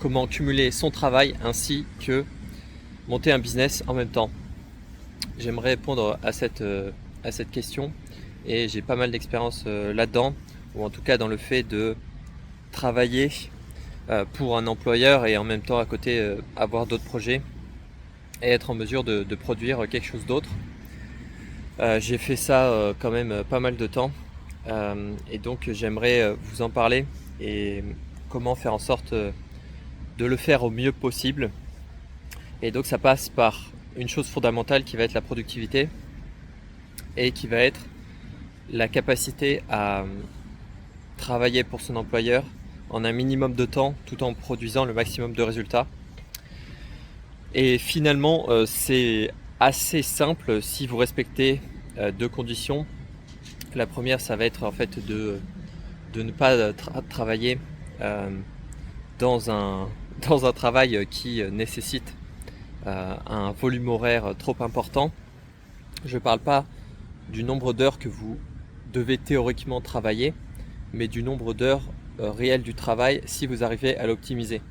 comment cumuler son travail ainsi que monter un business en même temps. J'aimerais répondre à cette question et j'ai pas mal d'expérience là-dedans, ou en tout cas dans le fait de travailler pour un employeur et en même temps à côté avoir d'autres projets et être en mesure de produire quelque chose d'autre. J'ai fait ça quand même pas mal de temps et donc j'aimerais vous en parler et comment faire en sorte de le faire au mieux possible. Et donc ça passe par une chose fondamentale qui va être la productivité et qui va être la capacité à travailler pour son employeur en un minimum de temps tout en produisant le maximum de résultats. Et finalement, c'est assez simple si vous respectez deux conditions. La première, ça va être en fait de ne pas travailler dans un travail qui nécessite un volume horaire trop important. Je ne parle pas du nombre d'heures que vous devez théoriquement travailler, mais du nombre d'heures réelles du travail si vous arrivez à l'optimiser.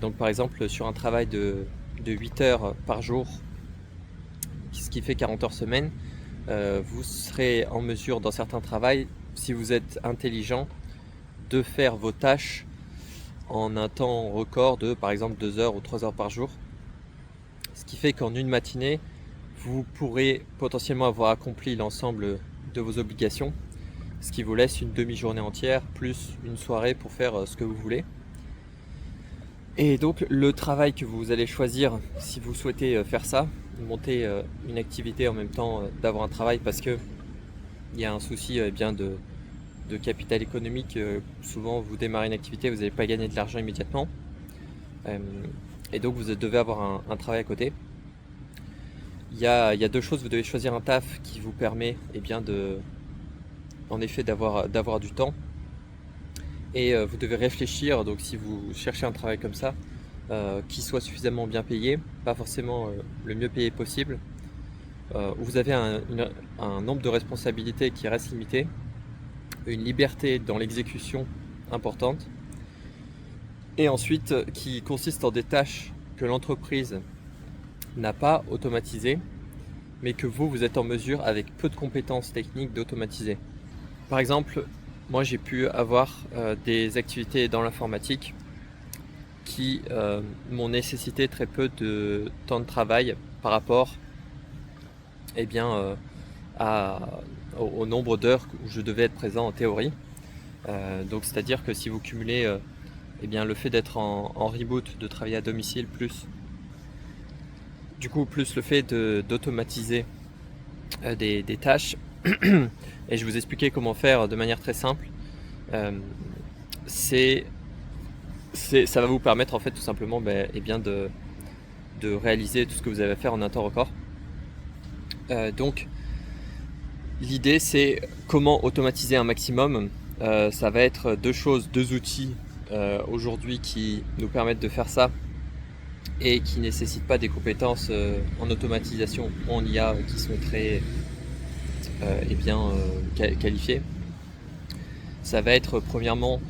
Donc par exemple sur un travail de 8 heures par jour, ce qui fait 40 heures semaine, vous serez en mesure dans certains travails, si vous êtes intelligent, de faire vos tâches en un temps record de par exemple 2 heures ou 3 heures par jour. Ce qui fait qu'en une matinée, vous pourrez potentiellement avoir accompli l'ensemble de vos obligations, ce qui vous laisse une demi-journée entière plus une soirée pour faire ce que vous voulez. Et donc le travail que vous allez choisir si vous souhaitez faire ça, monter une activité en même temps d'avoir un travail, parce que il y a un souci bien de capital économique. Souvent vous démarrez une activité, vous n'allez pas gagner de l'argent immédiatement. Et donc vous devez avoir un travail à côté. Il y a deux choses. Vous devez choisir un taf qui vous permet bien en effet d'avoir du temps. Et vous devez réfléchir, donc si vous cherchez un travail comme ça, qui soit suffisamment bien payé, pas forcément le mieux payé possible, où vous avez un nombre de responsabilités qui reste limité, une liberté dans l'exécution importante, et ensuite qui consiste en des tâches que l'entreprise n'a pas automatisées, mais que vous êtes en mesure, avec peu de compétences techniques, d'automatiser. Par exemple, moi j'ai pu avoir des activités dans l'informatique qui m'ont nécessité très peu de temps de travail par rapport au nombre d'heures où je devais être présent en théorie. Donc c'est-à-dire que si vous cumulez le fait d'être en reboot, de travailler à domicile, plus le fait d'automatiser des tâches, et je vous expliquais comment faire de manière très simple, ça va vous permettre en fait tout simplement de réaliser tout ce que vous avez à faire en un temps record. Donc l'idée c'est comment automatiser un maximum. Ça va être deux outils aujourd'hui qui nous permettent de faire ça et qui ne nécessitent pas des compétences en automatisation ou en IA qui sont très qualifiées. Ça va être premièrement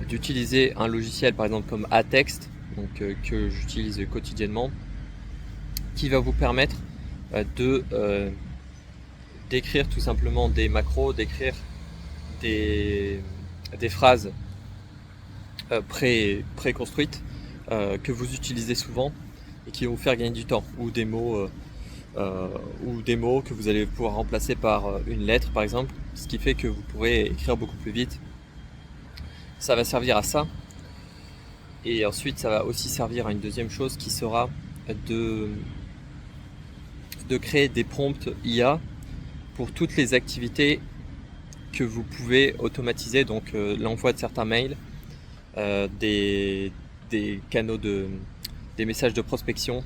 d'utiliser un logiciel par exemple comme Atext, que j'utilise quotidiennement, qui va vous permettre d'écrire tout simplement des macros, d'écrire des phrases préconstruites que vous utilisez souvent et qui vont vous faire gagner du temps, ou des mots que vous allez pouvoir remplacer par une lettre par exemple, ce qui fait que vous pourrez écrire beaucoup plus vite. Ça va servir à ça, et ensuite ça va aussi servir à une deuxième chose qui sera de créer des prompts IA pour toutes les activités que vous pouvez automatiser, donc l'envoi de certains mails, des canaux des messages de prospection,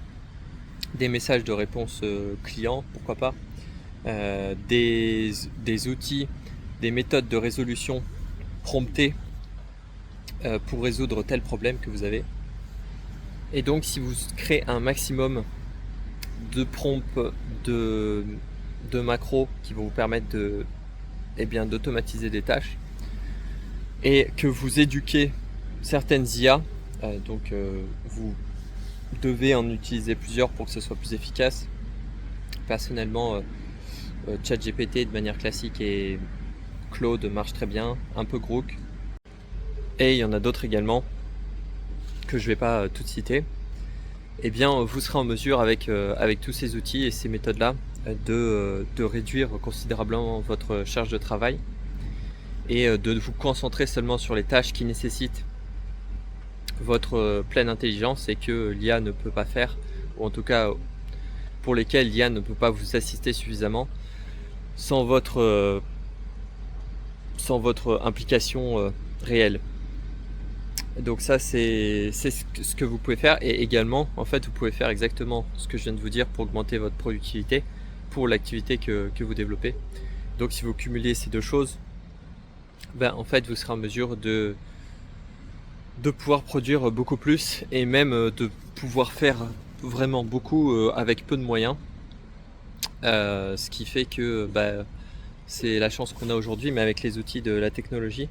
des messages de réponse client, pourquoi pas, des outils, des méthodes de résolution promptées pour résoudre tel problème que vous avez. Et donc si vous créez un maximum de prompts, de macros qui vont vous permettre d'automatiser des tâches, et que vous éduquez certaines IA, vous devez en utiliser plusieurs pour que ce soit plus efficace. Personnellement, ChatGPT de manière classique et Claude marche très bien, un peu Grok. Et il y en a d'autres également que je ne vais pas toutes citer. Eh bien, vous serez en mesure avec tous ces outils et ces méthodes-là de réduire considérablement votre charge de travail et de vous concentrer seulement sur les tâches qui nécessitent votre pleine intelligence et que l'IA ne peut pas faire, ou en tout cas pour lesquelles l'IA ne peut pas vous assister suffisamment sans votre implication réelle. Donc ça c'est ce que vous pouvez faire, et également en fait vous pouvez faire exactement ce que je viens de vous dire pour augmenter votre productivité pour l'activité que vous développez. Donc si vous cumulez ces deux choses, en fait vous serez en mesure de pouvoir produire beaucoup plus et même de pouvoir faire vraiment beaucoup avec peu de moyens. Ce qui fait que c'est la chance qu'on a aujourd'hui, mais avec les outils de la technologie,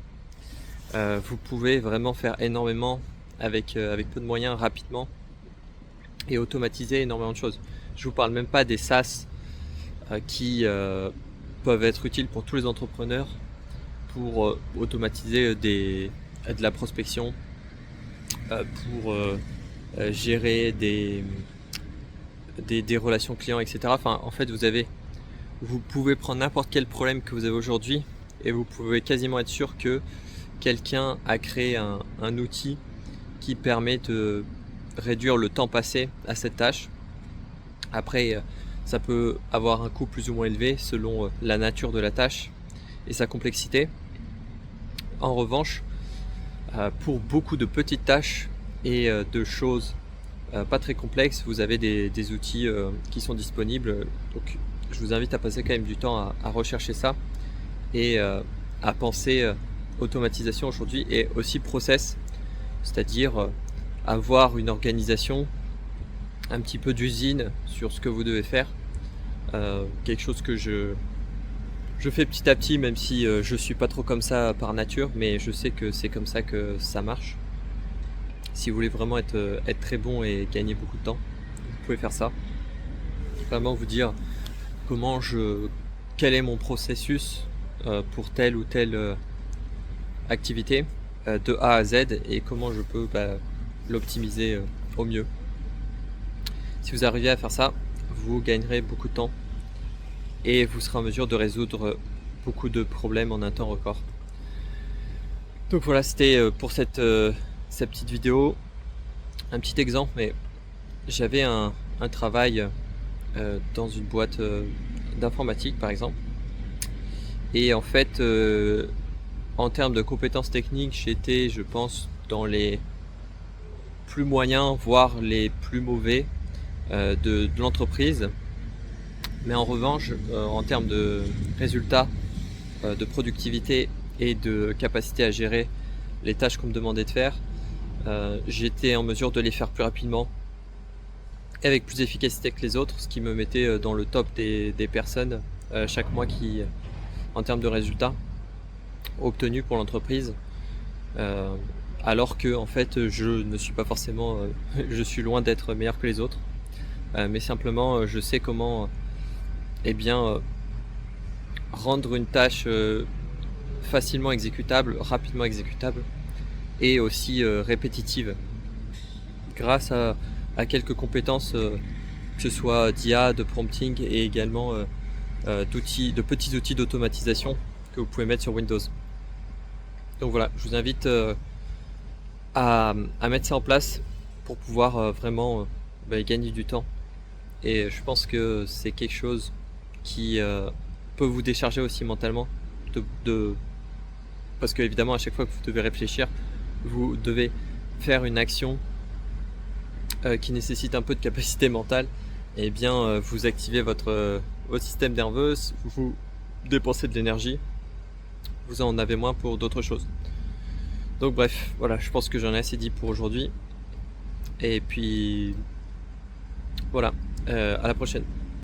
vous pouvez vraiment faire énormément avec peu de moyens rapidement et automatiser énormément de choses. Je vous parle même pas des SaaS qui peuvent être utiles pour tous les entrepreneurs pour automatiser de la prospection, pour gérer des relations clients, etc. Enfin, en fait, vous pouvez prendre n'importe quel problème que vous avez aujourd'hui et vous pouvez quasiment être sûr que quelqu'un a créé un outil qui permet de réduire le temps passé à cette tâche. Après, ça peut avoir un coût plus ou moins élevé selon la nature de la tâche et sa complexité. En revanche, pour beaucoup de petites tâches et de choses pas très complexes, vous avez des outils qui sont disponibles. Donc je vous invite à passer quand même du temps à rechercher ça et à penser automatisation aujourd'hui et aussi process, c'est-à-dire avoir une organisation, un petit peu d'usine sur ce que vous devez faire. Quelque chose que je fais petit à petit, même si je suis pas trop comme ça par nature, mais je sais que c'est comme ça que ça marche. Si vous voulez vraiment être très bon et gagner beaucoup de temps, vous pouvez faire ça. Vraiment vous dire quel est mon processus pour telle ou telle activité de A à Z et comment je peux l'optimiser au mieux. Si vous arrivez à faire ça, vous gagnerez beaucoup de temps et vous serez en mesure de résoudre beaucoup de problèmes en un temps record. Donc voilà, c'était pour cette petite vidéo, un petit exemple, mais j'avais un travail dans une boîte d'informatique par exemple, et en fait en termes de compétences techniques j'étais, je pense, dans les plus moyens voire les plus mauvais de l'entreprise, mais en revanche en termes de résultats, de productivité et de capacité à gérer les tâches qu'on me demandait de faire, j'étais en mesure de les faire plus rapidement et avec plus d'efficacité que les autres, ce qui me mettait dans le top des personnes chaque mois qui, en termes de résultats obtenus pour l'entreprise, alors que en fait je ne suis pas forcément je suis loin d'être meilleur que les autres, mais simplement je sais comment rendre une tâche facilement exécutable, rapidement exécutable et aussi répétitive grâce à quelques compétences que ce soit d'IA, de prompting et également de petits outils d'automatisation que vous pouvez mettre sur Windows. Donc voilà, je vous invite à mettre ça en place pour pouvoir vraiment gagner du temps, et je pense que c'est quelque chose qui peut vous décharger aussi mentalement parce que évidemment à chaque fois que vous devez réfléchir, vous devez faire une action qui nécessite un peu de capacité mentale, et bien vous activez votre système nerveux, vous dépensez de l'énergie, vous en avez moins pour d'autres choses. Donc bref, voilà, je pense que j'en ai assez dit pour aujourd'hui, et puis voilà, à la prochaine.